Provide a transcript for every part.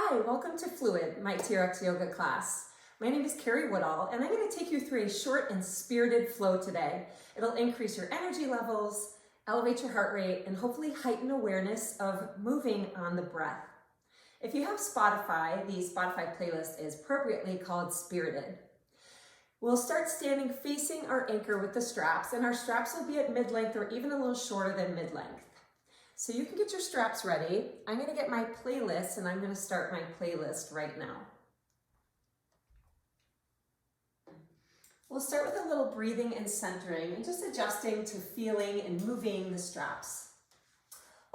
Hi, welcome to Fluid, my TRX yoga class. My name is Kari Woodall, and I'm going to take you through a short and spirited flow today. It'll increase your energy levels, elevate your heart rate, and hopefully heighten awareness of moving on the breath. If you have Spotify, the Spotify playlist is appropriately called Spirited. We'll start standing facing our anchor with the straps, and our straps will be at mid-length or even a little shorter than mid-length. So you can get your straps ready. I'm going to get my playlist, and I'm going to start my playlist right now. We'll start with a little breathing and centering and just adjusting to feeling and moving the straps.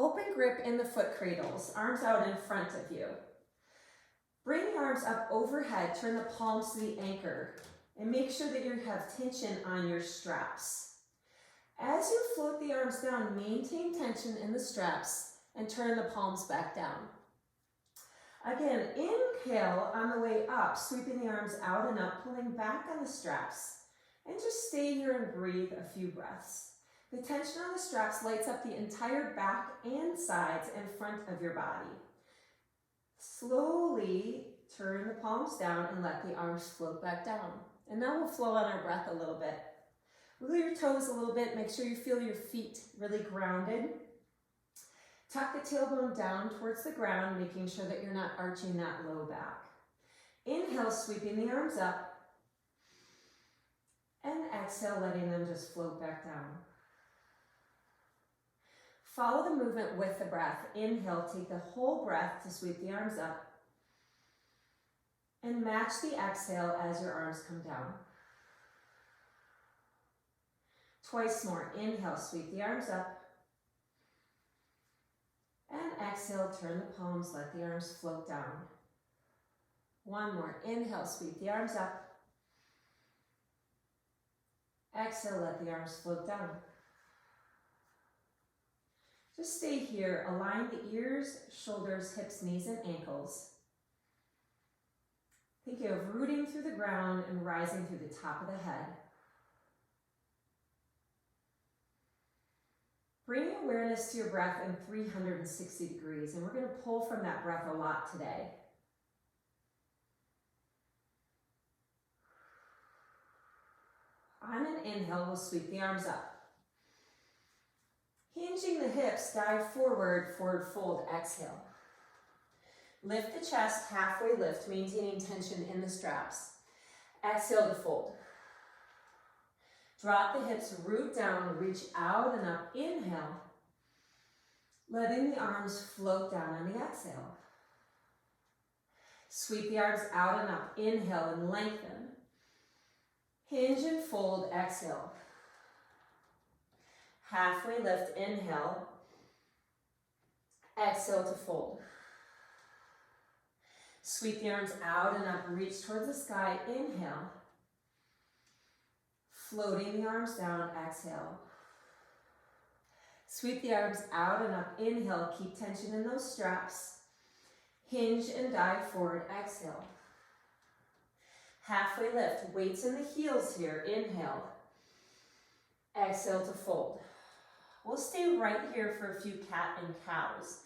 Open grip in the foot cradles, arms out in front of you. Bring the arms up overhead, turn the palms to the anchor, and make sure that you have tension on your straps. As you float the arms down, maintain tension in the straps and turn the palms back down. Again, inhale on the way up, sweeping the arms out and up, pulling back on the straps. And just stay here and breathe a few breaths. The tension on the straps lights up the entire back and sides and front of your body. Slowly turn the palms down and let the arms float back down. And now we'll flow on our breath a little bit. Wiggle your toes a little bit. Make sure you feel your feet really grounded. Tuck the tailbone down towards the ground, making sure that you're not arching that low back. Inhale, sweeping the arms up. And exhale, letting them just float back down. Follow the movement with the breath. Inhale, take the whole breath to sweep the arms up. And match the exhale as your arms come down. Twice more. Inhale, sweep the arms up. And exhale, turn the palms, let the arms float down. One more. Inhale, sweep the arms up. Exhale, let the arms float down. Just stay here. Align the ears, shoulders, hips, knees, and ankles. Think of rooting through the ground and rising through the top of the head. Bring awareness to your breath in 360 degrees, and we're going to pull from that breath a lot today. On an inhale, we'll sweep the arms up. Hinging the hips, dive forward, forward fold, exhale. Lift the chest, halfway lift, maintaining tension in the straps. Exhale to fold. Drop the hips, root down, reach out and up. Inhale, letting the arms float down on the exhale. Sweep the arms out and up. Inhale and lengthen. Hinge and fold, exhale. Halfway lift, inhale. Exhale to fold. Sweep the arms out and up, reach towards the sky. Inhale. Floating the arms down, exhale. Sweep the arms out and up, inhale, keep tension in those straps. Hinge and dive forward, exhale. Halfway lift, weights in the heels here, inhale. Exhale to fold. We'll stay right here for a few cat and cows.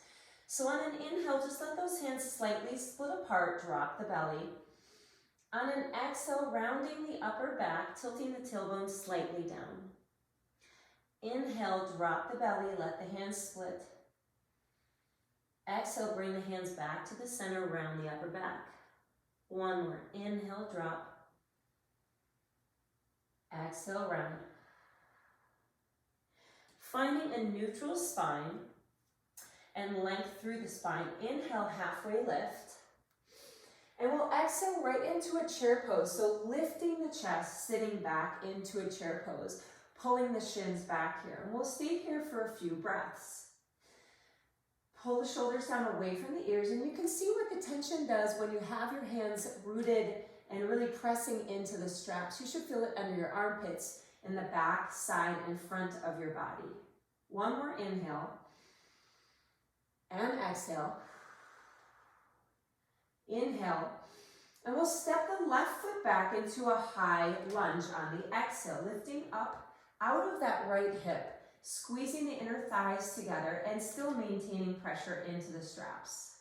So on an inhale, just let those hands slightly split apart, drop the belly. On an exhale, rounding the upper back, tilting the tailbone slightly down. Inhale, drop the belly, let the hands split. Exhale, bring the hands back to the center, round the upper back. One more. Inhale, drop. Exhale, round. Finding a neutral spine and length through the spine. Inhale, halfway lift. And we'll exhale right into a chair pose. So lifting the chest, sitting back into a chair pose, pulling the shins back here. And we'll stay here for a few breaths. Pull the shoulders down away from the ears, and you can see what the tension does when you have your hands rooted and really pressing into the straps. You should feel it under your armpits, in the back, side, and front of your body. One more inhale. And exhale. Inhale, and we'll step the left foot back into a high lunge on the exhale, lifting up out of that right hip, squeezing the inner thighs together and still maintaining pressure into the straps.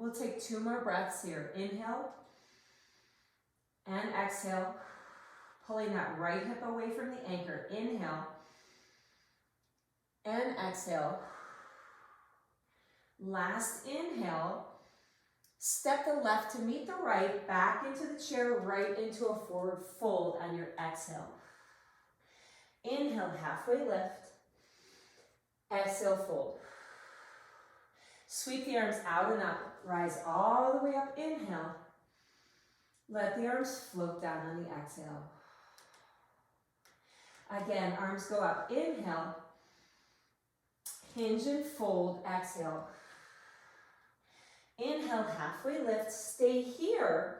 We'll take 2 more breaths here. Inhale and exhale, pulling that right hip away from the anchor. Inhale and exhale. Last inhale, step the left to meet the right, back into the chair, right into a forward fold on your exhale. Inhale, halfway lift. Exhale, fold. Sweep the arms out and up. Rise all the way up. Inhale. Let the arms float down on the exhale. Again, arms go up. Inhale. Hinge and fold. Exhale. Inhale, halfway lift. Stay here.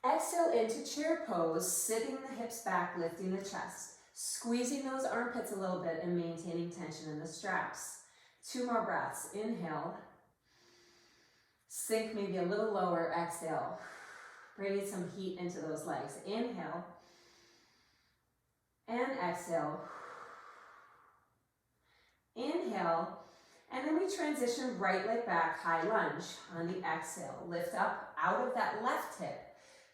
Exhale into chair pose, sitting the hips back, lifting the chest. Squeezing those armpits a little bit and maintaining tension in the straps. 2 more breaths. Inhale. Sink maybe a little lower. Exhale. Bringing some heat into those legs. Inhale. And exhale. Inhale. And then we transition right leg back, high lunge on the exhale. Lift up out of that left hip.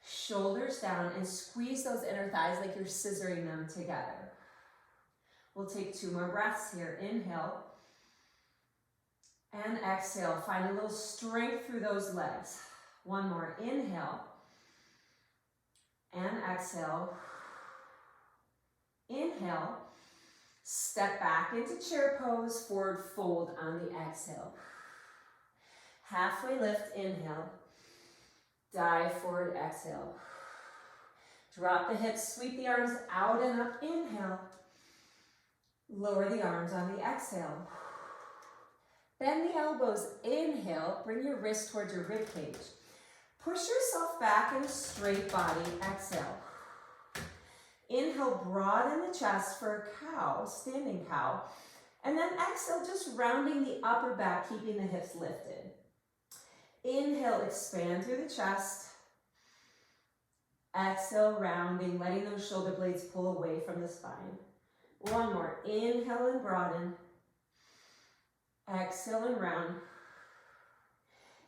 Shoulders down and squeeze those inner thighs like you're scissoring them together. We'll take 2 more breaths here. Inhale and exhale. Find a little strength through those legs. 1 more. Inhale and exhale. Inhale. Step back into chair pose, forward fold on the exhale. Halfway lift. Inhale. Dive forward, exhale. Drop the hips, sweep the arms out and up. Inhale. Lower the arms on the exhale. Bend the elbows. Inhale. Bring your wrist towards your rib cage. Push yourself back in a straight body. Exhale. Inhale, broaden the chest for a cow, standing cow. And then exhale, just rounding the upper back, keeping the hips lifted. Inhale, expand through the chest. Exhale, rounding, letting those shoulder blades pull away from the spine. 1 more. Inhale and broaden. Exhale and round.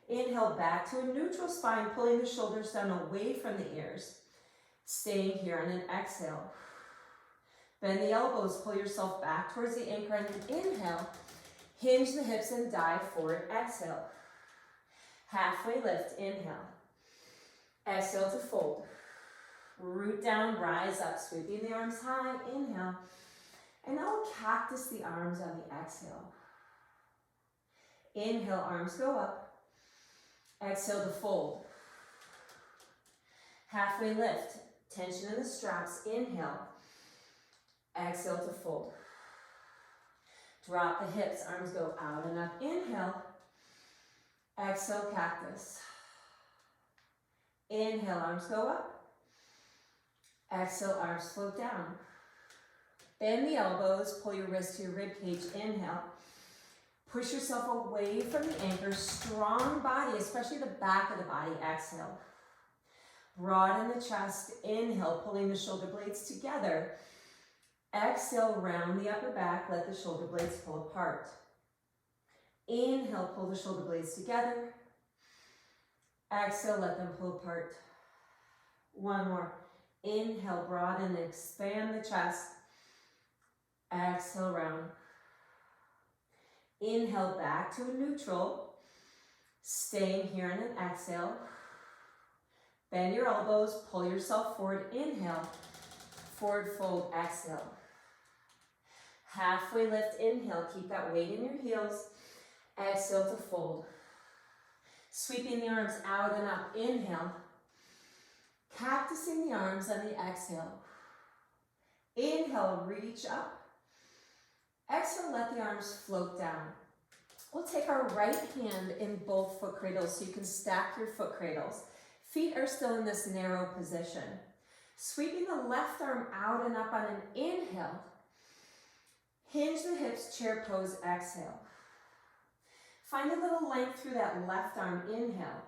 Inhale, back to a neutral spine, pulling the shoulders down away from the ears. Staying here on an exhale. Bend the elbows, pull yourself back towards the anchor and inhale. Hinge the hips and dive forward. Exhale. Halfway lift. Inhale. Exhale to fold. Root down, rise up, sweeping the arms high. Inhale. And now we'll cactus the arms on the exhale. Inhale, arms go up. Exhale to fold. Halfway lift. Tension in the straps. Inhale. Exhale to fold. Drop the hips. Arms go out and up. Inhale. Exhale, cactus. Inhale, arms go up. Exhale, arms float down. Bend the elbows. Pull your wrist to your rib cage. Inhale. Push yourself away from the anchor. Strong body, especially the back of the body. Exhale. Broaden the chest. Inhale, pulling the shoulder blades together. Exhale, round the upper back. Let the shoulder blades pull apart. Inhale, pull the shoulder blades together. Exhale, let them pull apart. 1 more. Inhale, broaden and expand the chest. Exhale, round. Inhale, back to a neutral. Staying here in an exhale. Bend your elbows, pull yourself forward. Inhale, forward fold, exhale. Halfway lift, inhale, keep that weight in your heels. Exhale to fold. Sweeping the arms out and up. Inhale. Cactusing the arms on the exhale. Inhale, reach up. Exhale, let the arms float down. We'll take our right hand in both foot cradles so you can stack your foot cradles. Feet are still in this narrow position. Sweeping the left arm out and up on an inhale. Hinge the hips, chair pose, exhale. Find a little length through that left arm, inhale.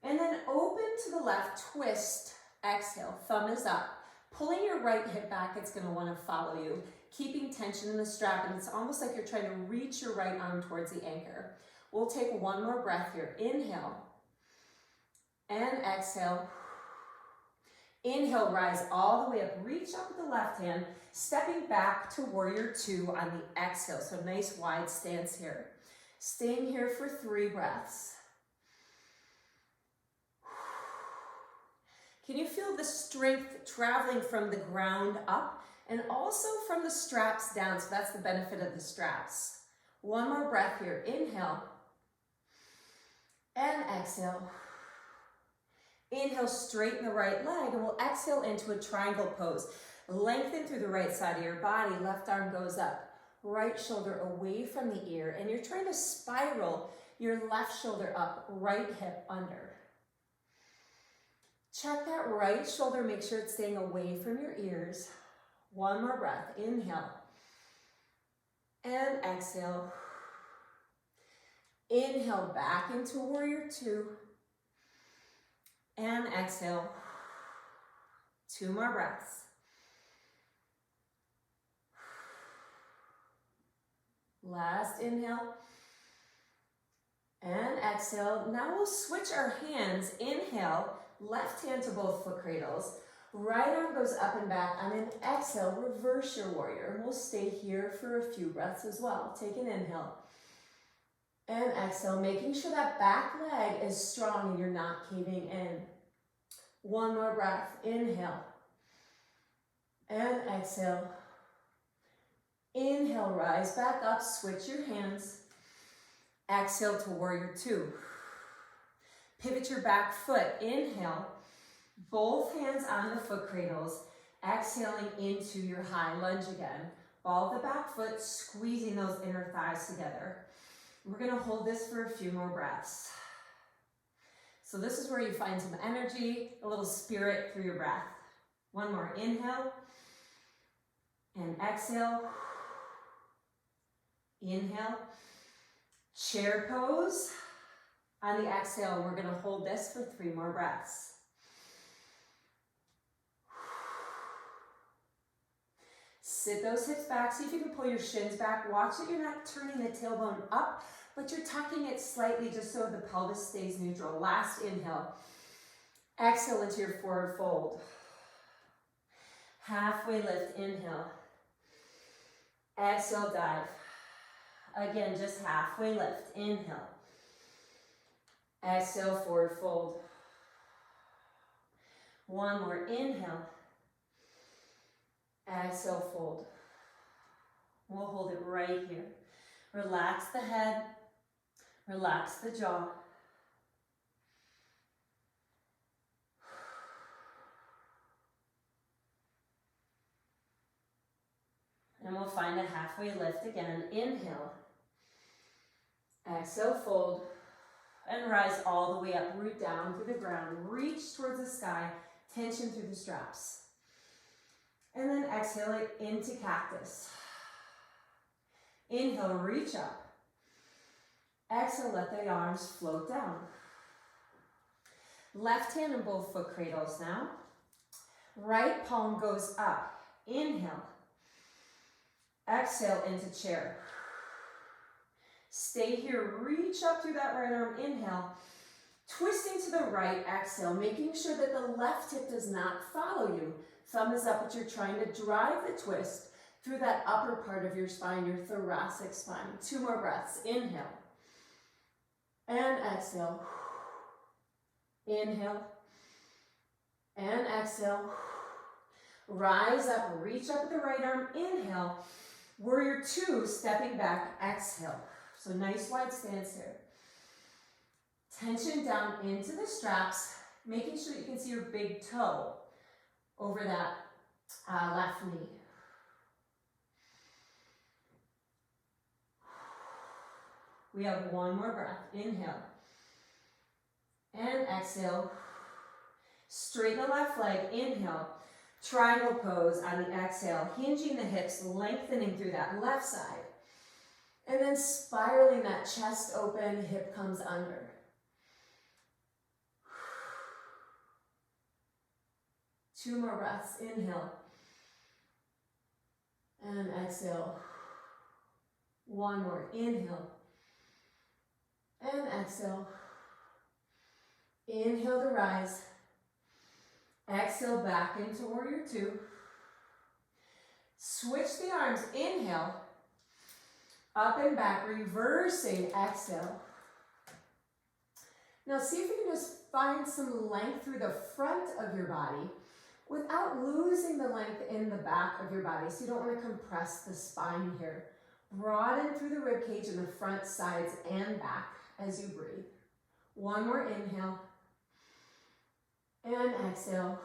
And then open to the left, twist, exhale, thumb is up. Pulling your right hip back, it's gonna wanna follow you. Keeping tension in the strap, and it's almost like you're trying to reach your right arm towards the anchor. We'll take one more breath here. Inhale and exhale. Inhale, rise all the way up. Reach up with the left hand, stepping back to warrior two on the exhale. So nice wide stance here. Staying here for 3 breaths. Can you feel the strength traveling from the ground up and also from the straps down? So that's the benefit of the straps. One more breath here. Inhale and exhale. Inhale, straighten the right leg, and we'll exhale into a triangle pose. Lengthen through the right side of your body. Left arm goes up. Right shoulder away from the ear, and you're trying to spiral your left shoulder up, right hip under. Check that right shoulder, make sure it's staying away from your ears. One more breath. Inhale and exhale. Inhale back into warrior two. And exhale. 2 more breaths. Last inhale. And exhale. Now we'll switch our hands. Inhale, left hand to both foot cradles. Right arm goes up and back. On an exhale, reverse your warrior. And we'll stay here for a few breaths as well. Take an inhale. And exhale, making sure that back leg is strong and you're not caving in. 1 more breath. Inhale. And exhale. Inhale, rise back up, switch your hands. Exhale to warrior two. Pivot your back foot. Inhale, both hands on the foot cradles. Exhaling into your high lunge again. Ball the back foot, squeezing those inner thighs together. We're gonna hold this for a few more breaths. So this is where you find some energy, a little spirit through your breath. 1 more, inhale and exhale. Inhale, chair pose. On the exhale, we're gonna hold this for 3 more breaths. Sit those hips back, see if you can pull your shins back. Watch that you're not turning the tailbone up, but you're tucking it slightly just so the pelvis stays neutral. Last inhale. Exhale into your forward fold. Halfway lift, inhale. Exhale, dive. Again, just halfway lift, inhale. Exhale, forward fold. 1 more, inhale. Exhale, fold. We'll hold it right here. Relax the head, relax the jaw. And we'll find a halfway lift again. Inhale. Exhale, fold. And rise all the way up, root down through the ground. Reach towards the sky, tension through the straps. And then exhale it into cactus. Inhale, reach up. Exhale, let the arms float down. Left hand in both foot cradles now. Right palm goes up. Inhale. Exhale into chair. Stay here, reach up through that right arm, inhale. Twisting to the right, exhale, making sure that the left hip does not follow you. Thumb is up, but you're trying to drive the twist through that upper part of your spine, your thoracic spine. 2 more breaths, inhale. And exhale. Inhale. And exhale. Rise up, reach up with the right arm, inhale. Warrior two, stepping back, exhale. So nice wide stance here. Tension down into the straps, making sure that you can see your big toe over that left knee. We have 1 more breath. Inhale. And exhale. Straighten the left leg. Inhale. Triangle pose on the exhale. Hinging the hips, lengthening through that left side. And then spiraling that chest open, hip comes under. Two more breaths. Inhale. And exhale. 1 more. Inhale. And exhale. Inhale to rise. Exhale back into warrior two. Switch the arms, inhale. Up and back, reversing, exhale. Now see if you can just find some length through the front of your body without losing the length in the back of your body. So you don't want to compress the spine here. Broaden through the rib cage in the front, sides, and back as you breathe. One more inhale. And exhale.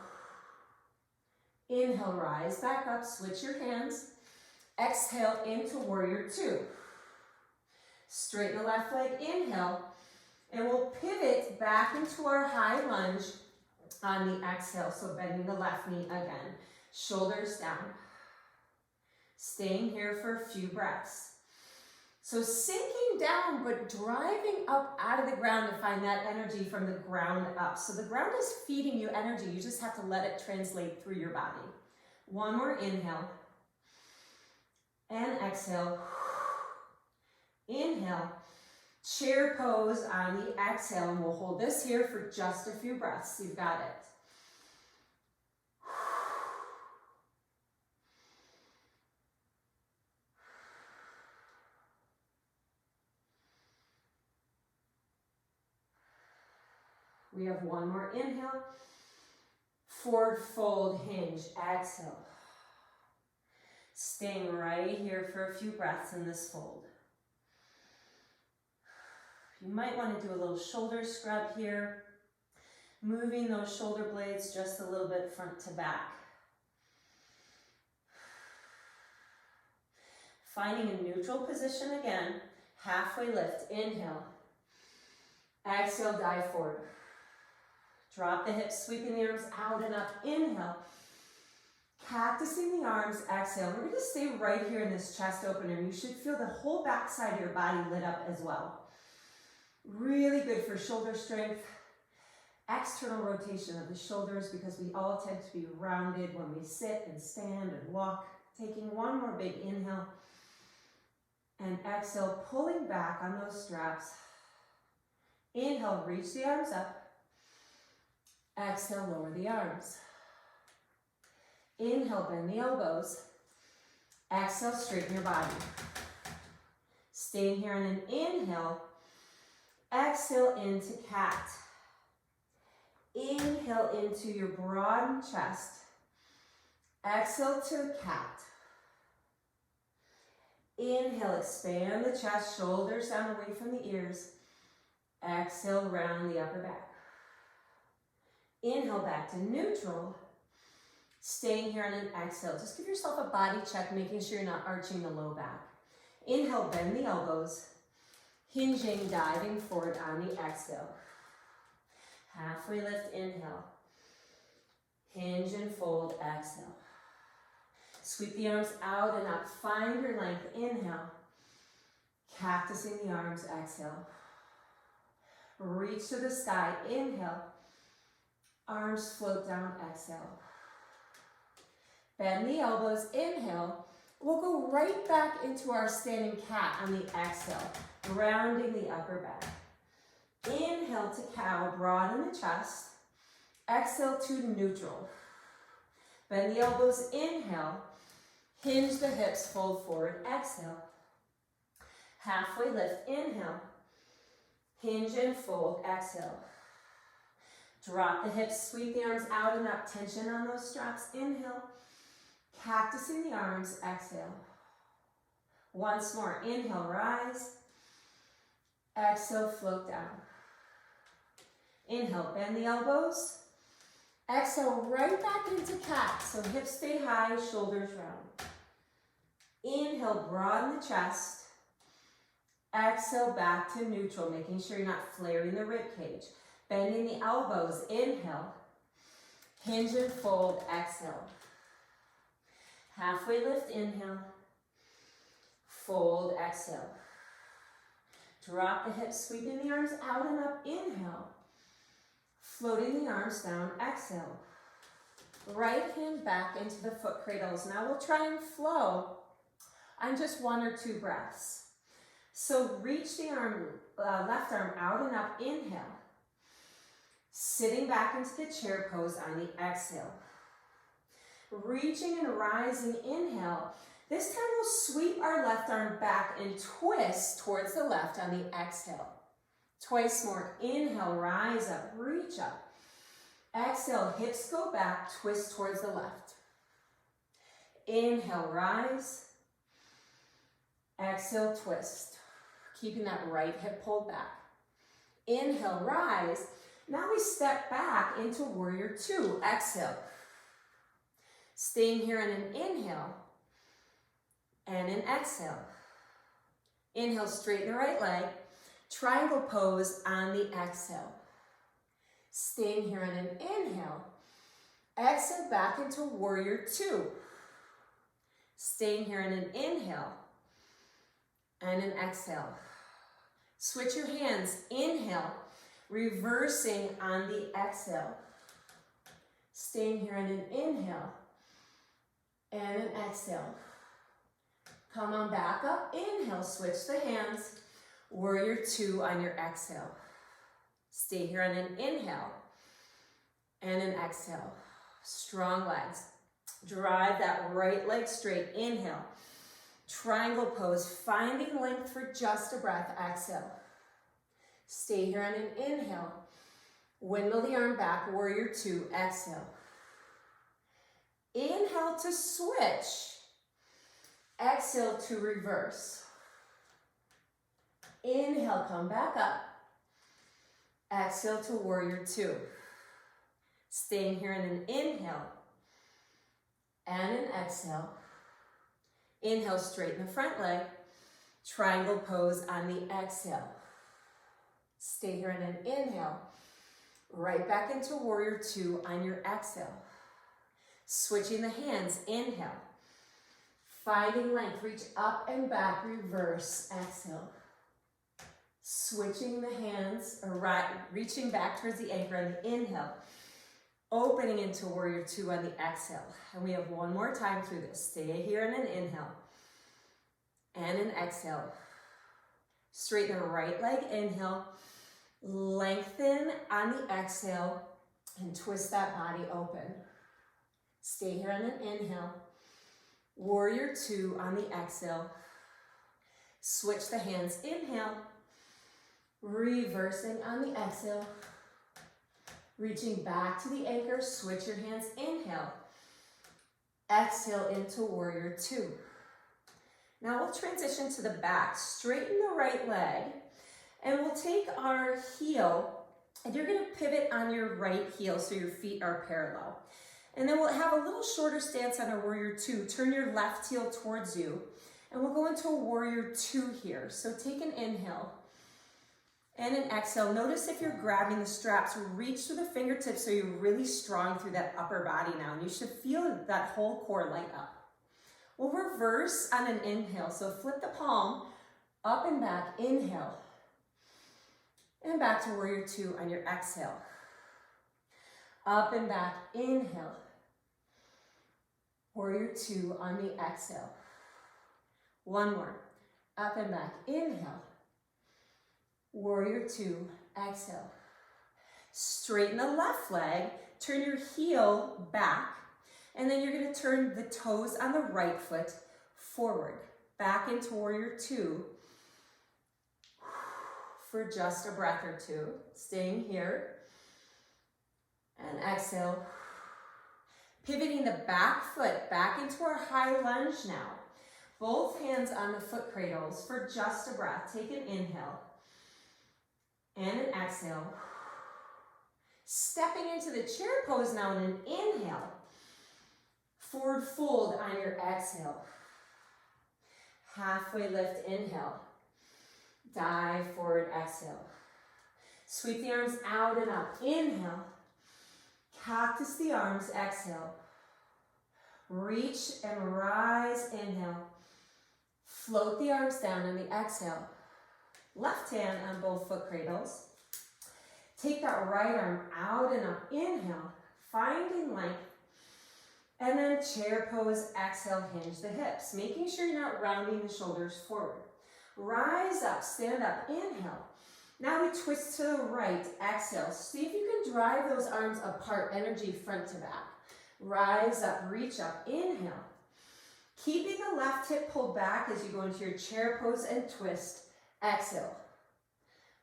Inhale, rise back up, switch your hands. Exhale into warrior two. Straighten the left leg, inhale. And we'll pivot back into our high lunge on the exhale. So bending the left knee again. Shoulders down. Staying here for a few breaths. So sinking down, but driving up out of the ground to find that energy from the ground up. So the ground is feeding you energy. You just have to let it translate through your body. One more inhale. And exhale. Inhale. Chair pose on the exhale. And we'll hold this here for just a few breaths. You've got it. We have one more inhale. Forward fold, hinge, exhale. Staying right here for a few breaths in this fold. You might want to do a little shoulder scrub here. Moving those shoulder blades just a little bit front to back. Finding a neutral position again. Halfway lift, inhale. Exhale, dive forward. Drop the hips, sweeping the arms out and up. Inhale. Cactusing the arms, exhale. We're going to stay right here in this chest opener. You should feel the whole back side of your body lit up as well. Really good for shoulder strength. External rotation of the shoulders because we all tend to be rounded when we sit and stand and walk. Taking one more big inhale. And exhale, pulling back on those straps. Inhale, reach the arms up. Exhale, lower the arms. Inhale, bend the elbows. Exhale, straighten your body. Staying here on an inhale. Exhale into cat. Inhale into your broadened chest. Exhale to cat. Inhale, expand the chest, shoulders down away from the ears. Exhale, round the upper back. Inhale back to neutral. Staying here on an exhale. Just give yourself a body check, making sure you're not arching the low back. Inhale, bend the elbows. Hinging, diving forward on the exhale. Halfway lift, inhale. Hinge and fold, exhale. Sweep the arms out and up. Find your length, inhale. Cactusing the arms, exhale. Reach to the sky, inhale. Arms float down, exhale. Bend the elbows, inhale. We'll go right back into our standing cat on the exhale, rounding the upper back. Inhale to cow, broaden the chest. Exhale to neutral. Bend the elbows, inhale. Hinge the hips, fold forward, exhale. Halfway lift, inhale. Hinge and fold, exhale. Drop the hips, sweep the arms out and up, tension on those straps, inhale. Cactusing the arms, exhale. Once more, inhale, rise. Exhale, float down. Inhale, bend the elbows. Exhale, right back into cat. So hips stay high, shoulders round. Inhale, broaden the chest. Exhale, back to neutral, making sure you're not flaring the rib cage. Bending the elbows, inhale. Hinge and fold, exhale. Halfway lift, inhale. Fold, exhale. Drop the hips, sweeping the arms out and up, inhale. Floating the arms down, exhale. Right hand back into the foot cradles. Now we'll try and flow on just 1 or 2 breaths. So reach the left arm out and up, inhale. Sitting back into the chair pose on the exhale. Reaching and rising, inhale. This time we'll sweep our left arm back and twist towards the left on the exhale. Twice more, inhale, rise up, reach up. Exhale, hips go back, twist towards the left. Inhale, rise. Exhale, twist. Keeping that right hip pulled back. Inhale, rise. Now we step back into warrior two. Exhale. Staying here in an inhale and an exhale. Inhale, straighten the right leg. Triangle pose on the exhale. Staying here in an inhale. Exhale back into warrior two. Staying here in an inhale and an exhale. Switch your hands. Inhale, reversing on the exhale. Staying here in an inhale and an exhale. Come on back up. Inhale, switch the hands. Warrior two on your exhale. Stay here on an inhale and an exhale. Strong legs. Drive that right leg straight. Inhale. Triangle pose, finding length for just a breath. Exhale. Stay here on an inhale. Windmill the arm back, warrior two. Exhale. Inhale to switch. Exhale to reverse. Inhale, come back up. Exhale to warrior two. Staying here in an inhale and an exhale. Inhale, straighten the front leg. Triangle pose on the exhale. Stay here in an inhale. Right back into warrior two on your exhale. Switching the hands, inhale. Finding length, reach up and back, reverse, exhale. Switching the hands, reaching back towards the anchor on the inhale. Opening into warrior two on the exhale. And we have one more time through this. Stay here in an inhale and an exhale. Straighten the right leg, inhale. Lengthen on the exhale and twist that body open. Stay here on an inhale. Warrior two on the exhale. Switch the hands, inhale. Reversing on the exhale. Reaching back to the anchor, switch your hands, inhale. Exhale into warrior two. Now we'll transition to the back. Straighten the right leg, and we'll take our heel, and you're gonna pivot on your right heel so your feet are parallel. And then we'll have a little shorter stance on our warrior two. Turn your left heel towards you, and we'll go into a warrior two here. So take an inhale and an exhale. Notice if you're grabbing the straps, reach through the fingertips so you're really strong through that upper body now. And you should feel that whole core light up. We'll reverse on an inhale. So flip the palm, up and back, inhale. And back to warrior two on your exhale. Up and back, inhale. Warrior two on the exhale. One more. Up and back, inhale. Warrior two, exhale. Straighten the left leg, turn your heel back, and then you're gonna turn the toes on the right foot forward. Back into warrior two for just a breath or two. Staying here. And exhale. Pivoting the back foot back into our high lunge now. Both hands on the foot cradles for just a breath. Take an inhale and an exhale. Stepping into the chair pose now in an inhale. Forward fold on your exhale. Halfway lift, inhale. Dive forward, exhale. Sweep the arms out and up. Inhale. Cactus the arms, exhale. Reach and rise, inhale. Float the arms down on the exhale. Left hand on both foot cradles. Take that right arm out and up, inhale. Finding length. And then chair pose, exhale, hinge the hips. Making sure you're not rounding the shoulders forward. Rise up, stand up, inhale. Now we twist to the right, exhale. See if you can drive those arms apart, energy front to back. Rise up, reach up, inhale. Keeping the left hip pulled back as you go into your chair pose and twist, exhale.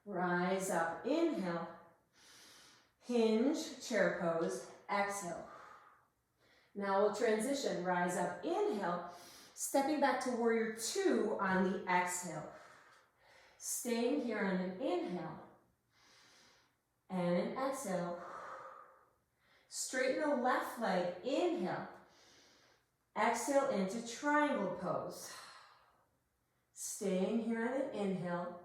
Rise up, inhale. Hinge, chair pose, exhale. Now we'll transition, rise up, inhale. Stepping back to warrior two on the exhale. Staying here on an inhale and an exhale. Straighten the left leg, inhale. Exhale into triangle pose. Staying here on an inhale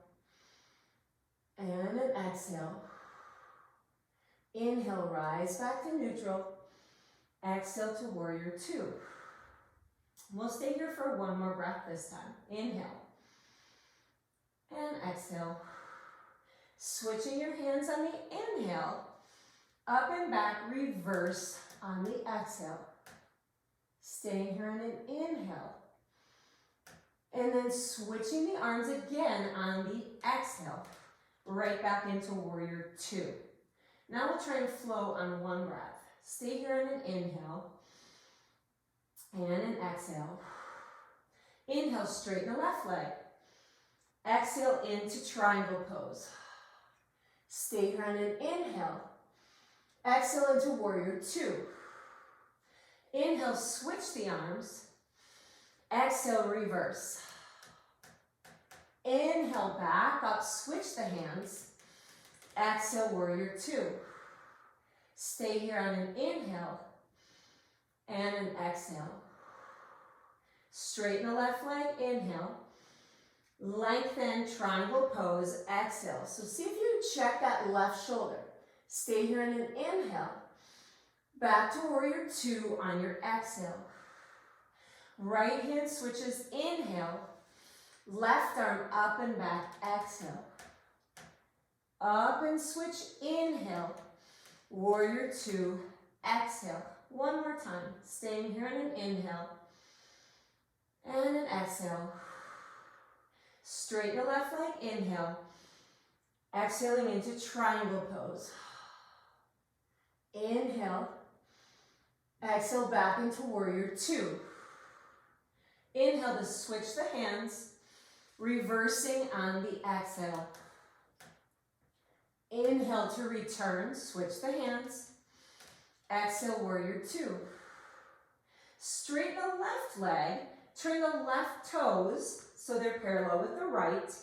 and an exhale. Inhale, rise back to neutral. Exhale to warrior two. We'll stay here for one more breath this time. Inhale and exhale. Switching your hands on the inhale, up and back, reverse on the exhale. Staying here on an inhale. And then switching the arms again on the exhale, right back into warrior two. Now we'll try and flow on one breath. Stay here on an inhale and an exhale. Inhale, straighten the left leg. Exhale into triangle pose. Stay here on an inhale. Exhale into warrior two. Inhale, switch the arms. Exhale, reverse. Inhale, back up, switch the hands. Exhale, warrior two. Stay here on an inhale and an exhale. Straighten the left leg, inhale. Lengthen, triangle pose, exhale. So see if you check that left shoulder. Stay here on an inhale. Back to warrior two on your exhale. Right hand switches, inhale. Left arm up and back, exhale. Up and switch, inhale. Warrior two, exhale. One more time. Staying here on an inhale and an exhale. Straighten the left leg, inhale. Exhaling into triangle pose. Inhale. Exhale back into warrior two. Inhale to switch the hands, reversing on the exhale. Inhale to return, switch the hands. Exhale, warrior two. Straighten the left leg, turn the left toes so they're parallel with the right,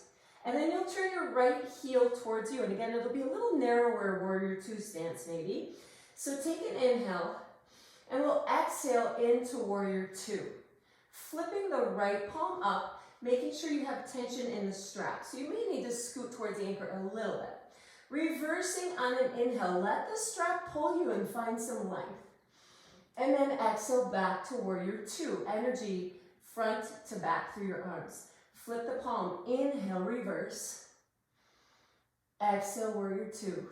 and then you'll turn your right heel towards you, and again, it'll be a little narrower warrior two stance maybe. So take an inhale, and we'll exhale into warrior two. Flipping the right palm up, making sure you have tension in the strap. So you may need to scoot towards the anchor a little bit. Reversing on an inhale, let the strap pull you and find some length. And then exhale back to warrior two. Energy front to back through your arms. Flip the palm, inhale, reverse. Exhale, warrior two.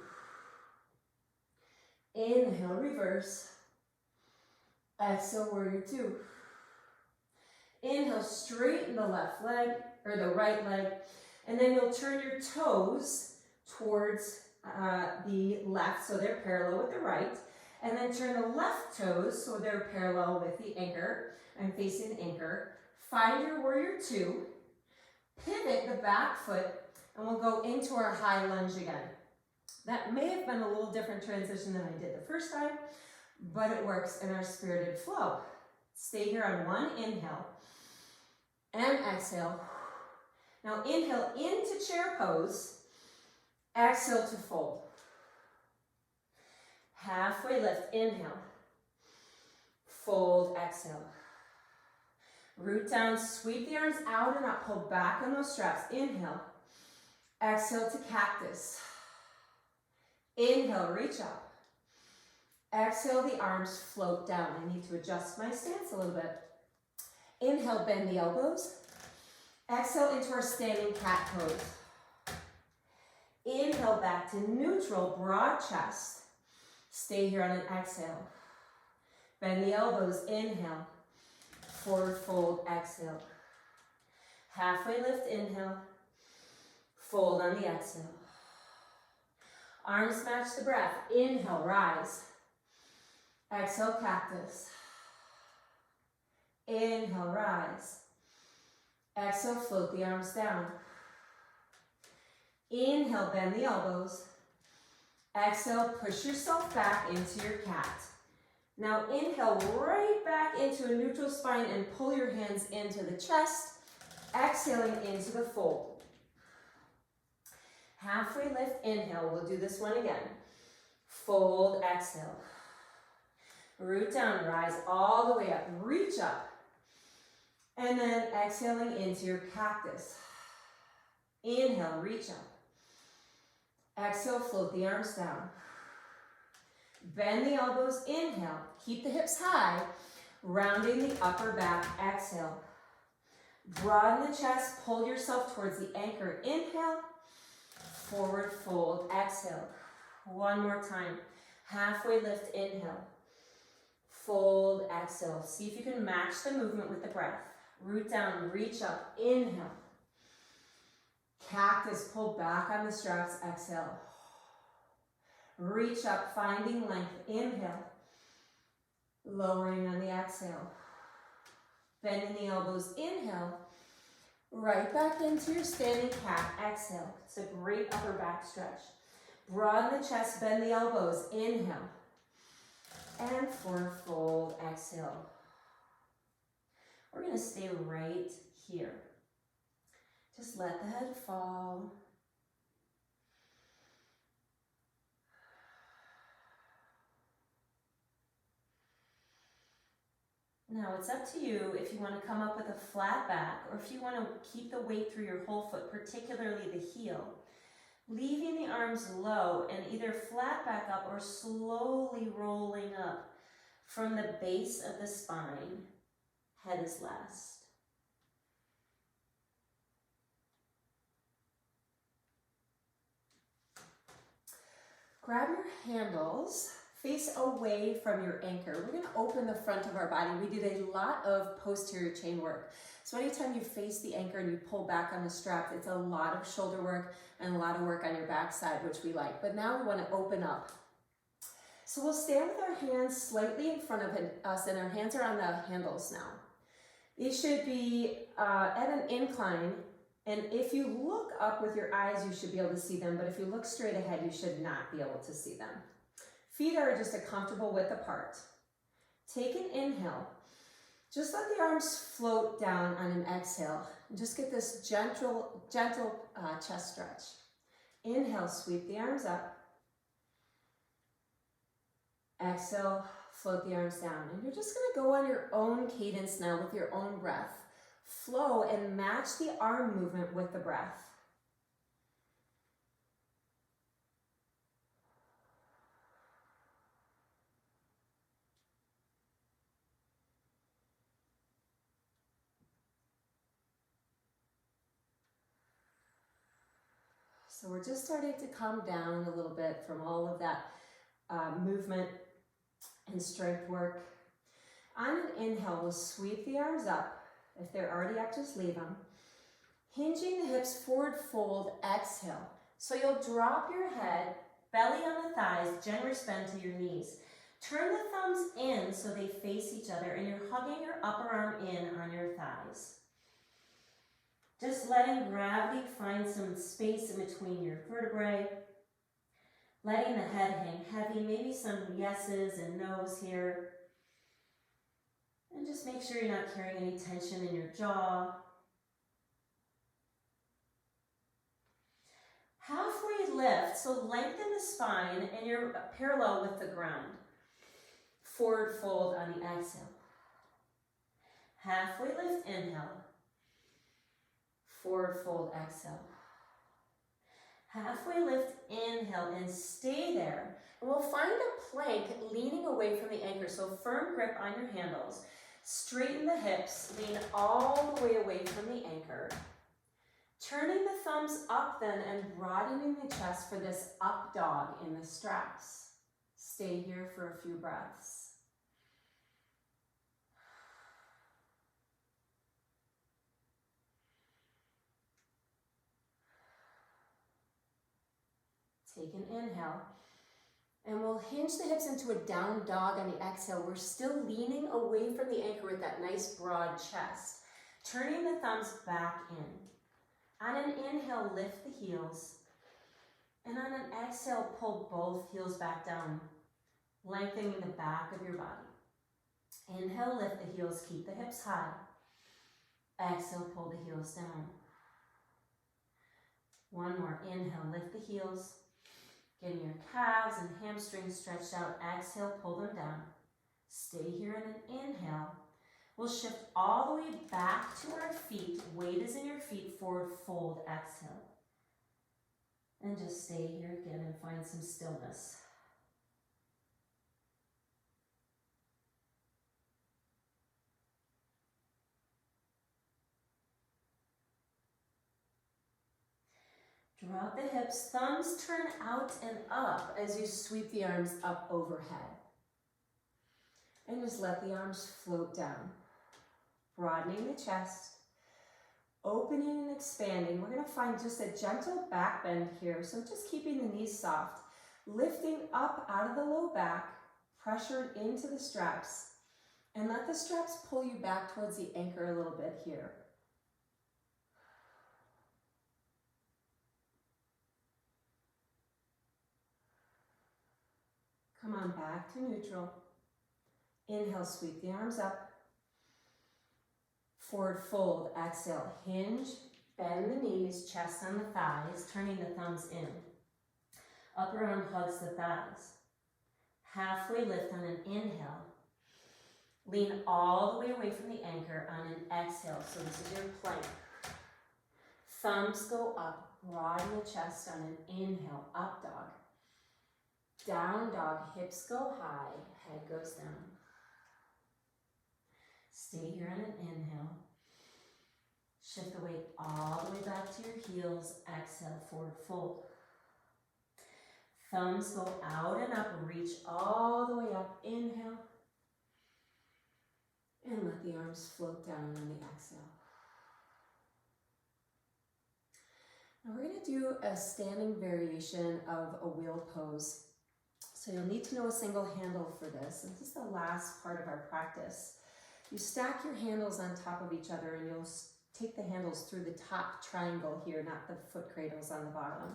Inhale, reverse. Exhale, warrior two. Inhale, straighten the left leg, or the right leg, and then you'll turn your toes towards the left, so they're parallel with the right, and then turn the left toes so they're parallel with the anchor. I'm facing the anchor. Find your warrior two, pivot the back foot, and we'll go into our high lunge again. That may have been a little different transition than I did the first time, but it works in our spirited flow. Stay here on one inhale and exhale. Now inhale into chair pose, exhale to fold. Halfway lift, inhale. Fold, exhale. Root down, sweep the arms out and up, pull back on those straps. Inhale. Exhale to cactus. Inhale, reach up. Exhale, the arms float down. I need to adjust my stance a little bit. Inhale, bend the elbows. Exhale into our standing cat pose. Inhale, back to neutral, broad chest. Stay here on an exhale. Bend the elbows, inhale. Forward fold, exhale. Halfway lift, inhale. Fold on the exhale. Arms match the breath. Inhale, rise. Exhale, cactus. Inhale, rise. Exhale, float the arms down. Inhale, bend the elbows. Exhale, push yourself back into your cat. Now inhale right back into a neutral spine and pull your hands into the chest. Exhaling into the fold. Halfway lift, inhale. We'll do this one again. Fold, exhale. Root down, rise all the way up. Reach up. And then exhaling into your cactus. Inhale, reach up. Exhale, float the arms down. Bend the elbows, inhale. Keep the hips high. Rounding the upper back, exhale. Broaden the chest, pull yourself towards the anchor. Inhale, forward fold, exhale. One more time. Halfway lift, inhale. Fold, exhale. See if you can match the movement with the breath. Root down, reach up, inhale. Cactus, pull back on the straps, exhale. Reach up, finding length, inhale. Lowering on the exhale. Bending the elbows, inhale. Right back into your standing cat, exhale. It's a great upper back stretch. Broaden the chest, bend the elbows, inhale. And forward fold, exhale. We're gonna stay right here. Just let the head fall. Now it's up to you if you want to come up with a flat back or if you want to keep the weight through your whole foot, particularly the heel. Leaving the arms low and either flat back up or slowly rolling up from the base of the spine. Head is last. Grab your handles. Face away from your anchor. We're going to open the front of our body. We did a lot of posterior chain work. So anytime you face the anchor and you pull back on the strap, it's a lot of shoulder work and a lot of work on your backside, which we like. But now we want to open up. So we'll stand with our hands slightly in front of us and our hands are on the handles now. These should be at an incline. And if you look up with your eyes, you should be able to see them. But if you look straight ahead, you should not be able to see them. Feet are just a comfortable width apart. Take an inhale. Just let the arms float down on an exhale. And just get this gentle chest stretch. Inhale, sweep the arms up. Exhale, float the arms down. And you're just gonna go on your own cadence now with your own breath. Flow and match the arm movement with the breath. So we're just starting to come down a little bit from all of that movement and strength work. On an inhale, we'll sweep the arms up. If they're already up, just leave them. Hinging the hips, forward fold, exhale. So you'll drop your head, belly on the thighs, generous bend to your knees. Turn the thumbs in so they face each other and you're hugging your upper arm in on your thighs. Just letting gravity find some space in between your vertebrae. Letting the head hang heavy, maybe some yeses and nos here. And just make sure you're not carrying any tension in your jaw. Halfway lift, so lengthen the spine and you're parallel with the ground. Forward fold on the exhale. Halfway lift, inhale. Forward fold, exhale. Halfway lift, inhale, and stay there. And we'll find a plank leaning away from the anchor, so firm grip on your handles. Straighten the hips, lean all the way away from the anchor. Turning the thumbs up then and broadening the chest for this up dog in the straps. Stay here for a few breaths. Take an inhale. And we'll hinge the hips into a down dog on the exhale. We're still leaning away from the anchor with that nice broad chest. Turning the thumbs back in. On an inhale, lift the heels. And on an exhale, pull both heels back down, lengthening the back of your body. Inhale, lift the heels, keep the hips high. Exhale, pull the heels down. One more. Inhale, lift the heels. Getting your calves and hamstrings stretched out. Exhale, pull them down. Stay here in an inhale. We'll shift all the way back to our feet. Weight is in your feet. Forward fold. Exhale. And just stay here again and find some stillness. Drop the hips, thumbs turn out and up as you sweep the arms up overhead. And just let the arms float down. Broadening the chest, opening and expanding. We're going to find just a gentle back bend here, so just keeping the knees soft. Lifting up out of the low back, pressured into the straps. And let the straps pull you back towards the anchor a little bit here. Come on back to neutral. Inhale, sweep the arms up. Forward fold, exhale, hinge, bend the knees, chest on the thighs, turning the thumbs in. Upper arm hugs the thighs. Halfway lift on an inhale. Lean all the way away from the anchor on an exhale, so this is your plank. Thumbs go up, broaden the chest on an inhale, up dog. Down dog, hips go high, head goes down. Stay here on an inhale. Shift the weight all the way back to your heels. Exhale, forward fold. Thumbs go out and up, reach all the way up. Inhale. And let the arms float down on the exhale. Now we're going to do a standing variation of a wheel pose. So you'll need to know a single handle for this, and this is the last part of our practice. You stack your handles on top of each other, and you'll take the handles through the top triangle here, not the foot cradles on the bottom.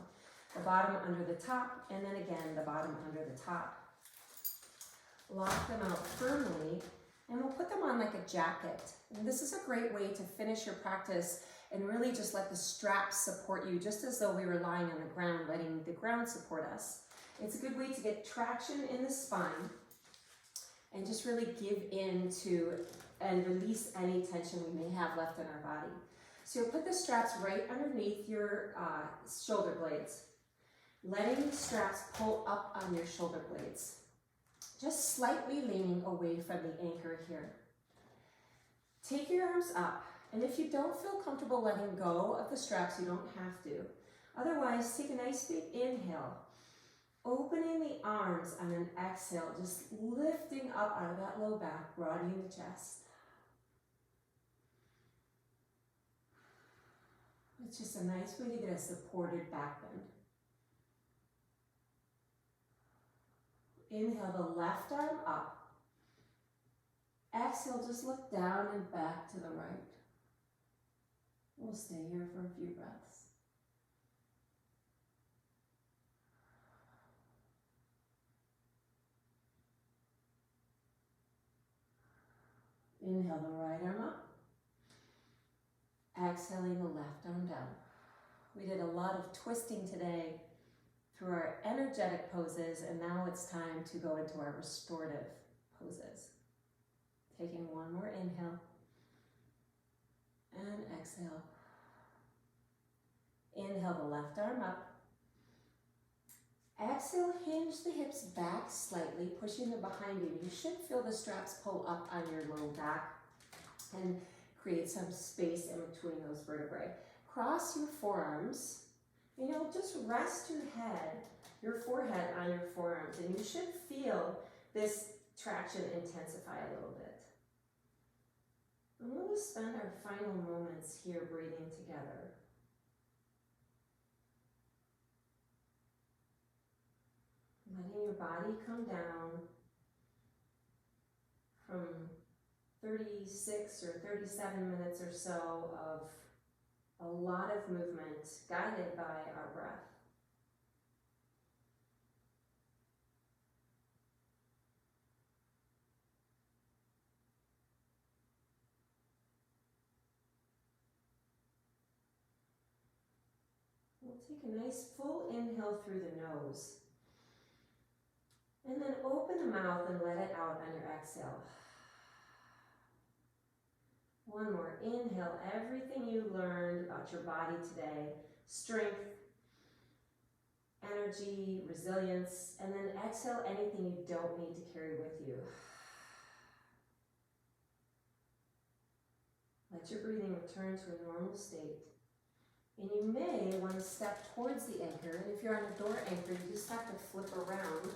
The bottom under the top, and then again the bottom under the top. Lock them out firmly, and we'll put them on like a jacket. And this is a great way to finish your practice and really just let the straps support you, just as though we were lying on the ground, letting the ground support us. It's a good way to get traction in the spine and just really give in to and release any tension we may have left in our body. So you'll put the straps right underneath your shoulder blades, letting the straps pull up on your shoulder blades, just slightly leaning away from the anchor here. Take your arms up, and if you don't feel comfortable letting go of the straps, you don't have to. Otherwise, take a nice big inhale. Opening the arms on an exhale, just lifting up out of that low back, broadening the chest. It's just a nice way to get a supported back bend. Inhale the left arm up. Exhale, just look down and back to the right. We'll stay here for a few breaths. Inhale the right arm up. Exhaling the left arm down. We did a lot of twisting today through our energetic poses, and now it's time to go into our restorative poses. Taking one more inhale and exhale. Inhale the left arm up. Exhale, hinge the hips back slightly, pushing them behind you. You should feel the straps pull up on your low back and create some space in between those vertebrae. Cross your forearms, and you'll just rest your forehead on your forearms, and you should feel this traction intensify a little bit. And we'll just spend our final moments here breathing together. your body come down from 36 or 37 minutes or so of a lot of movement guided by our breath. We'll take a nice full inhale through the nose. And then open the mouth and let it out on your exhale. One more. Inhale everything you learned about your body today. Strength, energy, resilience. And then exhale anything you don't need to carry with you. Let your breathing return to a normal state. And you may want to step towards the anchor. And if you're on a door anchor, you just have to flip around.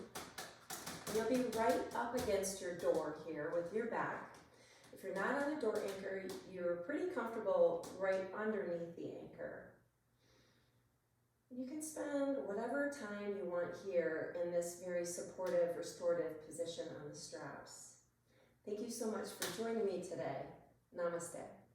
And you'll be right up against your door here with your back. If you're not on a door anchor, you're pretty comfortable right underneath the anchor. You can spend whatever time you want here in this very supportive, restorative position on the straps. Thank you so much for joining me today. Namaste.